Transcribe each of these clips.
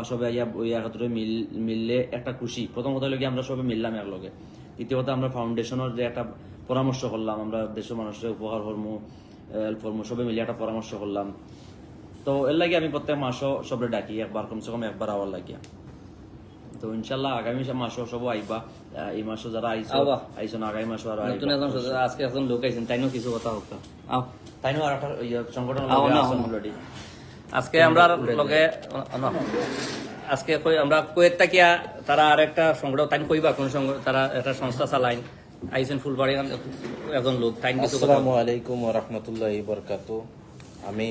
সবাই ওই একত্রে মিললে একটা খুশি। প্রথম কথা হলো কি আমরা সবাই মিললাম একলগে। দ্বিতীয় কথা আমরা ফাউন্ডেশনের যে একটা পরামর্শ করলাম, আমরা দেশের মানুষের উপকার কর্ম সবাই মিলে একটা পরামর্শ করলাম। তো এর লাগে আমি প্রত্যেক মাসও সবাই ডাকি একবার, কমসে কম একবার আওয়ার লাগিয়া। তো ইনশাল্লাহ আগামী মাসও সব আইবা। এই মাসও যারা আইসো না, আগামী মাসও আর আজকে এখন লোক আইছেন, তাইনও কিছু কথা হোক। তাইনও আর একটা সংগঠন আজকে আমরা লগে আজকে আমরা কুয়েত তাকিয়া তারা আর একটা সংগঠন তাই কইবা কোন তারা একটা সংস্থা চালাইন আইছেন ফুলবাড়ি একজন লোক তাই কিছু। আসসালামু আলাইকুম ওয়া রাহমাতুল্লাহি ওয়া বারাকাতুহু। আমি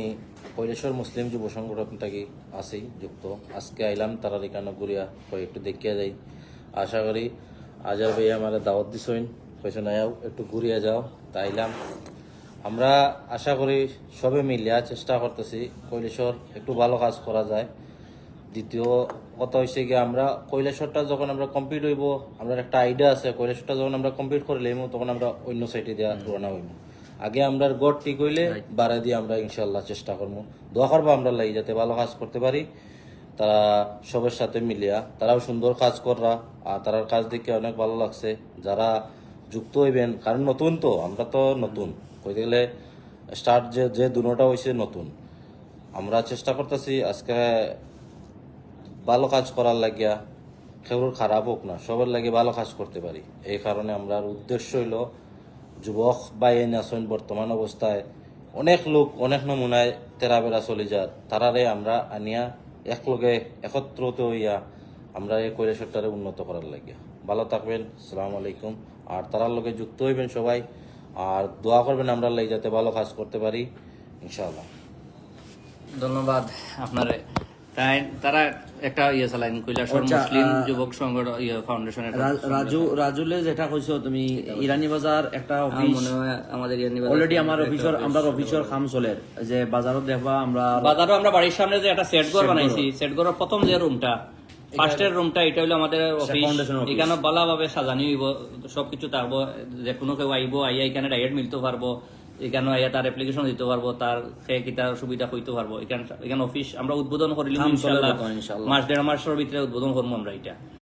কৈলাসর মুসলিম যুব সংগঠন থেকে আছি যুক্ত। আজকে আইলাম তারা এখানে ঘুরিয়া একটু দেখিয়া যাই। আশা করি আজার ভাই আমার দাওয়াত দিছেন, কইছেন আয়াও একটু ঘুরিয়া যাও, তাইলাম। আমরা আশা করি সবে মিলিয়া চেষ্টা করতেছি কৈলাসর একটু ভালো কাজ করা যায়। দ্বিতীয় কথা হয়েছে গিয়ে আমরা কৈলাসরটা যখন আমরা কমপ্লিট হইব, আমরা একটা আইডিয়া আছে কৈলাসরটা যখন আমরা কমপ্লিট করে লইব তখন আমরা অন্য সাইডে দেওয়া তুলনা হইব। আগে আমরা গড় ঠিক হইলে বাড়া দিয়ে আমরা ইনশাল্লাহ চেষ্টা করবো, দোয়া করবো আমরা লাগি যাতে ভালো কাজ করতে পারি। তারা সবার সাথে মিলিয়া তারাও সুন্দর কাজ কররা, আর তারার কাজ দেখে অনেক ভালো লাগছে। যারা যুক্ত হইবেন, কারণ নতুন তো, আমরা তো নতুন কইতে গেলে স্টার্ট যে দুটোটা হয়েছে নতুন। আমরা চেষ্টা করতেছি আজকে ভালো কাজ করার লাগিয়া, কেউ খারাপ হোক না, সবার লাগে ভালো কাজ করতে পারি। এই কারণে আমরা উদ্দেশ্য হইল যুবক বা এই আছেন বর্তমান অবস্থায় অনেক লোক অনেক নমুনায় তেরাবেরা চলে যায়, তারারে আমরা আনিয়া একলগে একত্রিত হইয়া আমরা এই কৈলাসরটারে উন্নত করার লাগিয়া। ভালো থাকবেন, আসসালামু আলাইকুম। আর তারার লগে যুক্ত হইবেন সবাই, আর দোয়া করবেন আমরা লাগি যাতে ভালো কাজ করতে পারি ইনশাআল্লাহ। ধন্যবাদ আপনারে। তাই তারা একটা চালাইন কৈলাসর মুসলিম যুবক সংগঠন ফাউন্ডেশনের রাজুলে যেটা কইছো তুমি, ইরানি বাজার একটা অফিস মনে হয় আমাদের ইরানি বাজার অলরেডি আমার অফিসের কাম চলে, যে বাজারও দেখবা আমরা বাজারও আমরা বাড়ির সামনে যে একটা সেট ঘর বানাইছি, সেট ঘরের প্রথম যে রুমটা ফার্স্টের রুমটা এটা হলো আমাদের অফিস। এখানে ভালোভাবে সাজানি হইব, সবকিছু থাকবো, যে কোনো কেউ আইব আইয়া এখানে ডাইরেক্ট মিলতে পারবো, এখানে আইয়া তার অ্যাপ্লিকেশন দিতে পারবো, তার কিতার সুবিধা হইতে পারবো। এখানে অফিস আমরা উদ্বোধন করিলাম ইনশাআল্লাহ, মাস দেড় মাসের ভিতরে উদ্বোধন করবো আমরা এটা।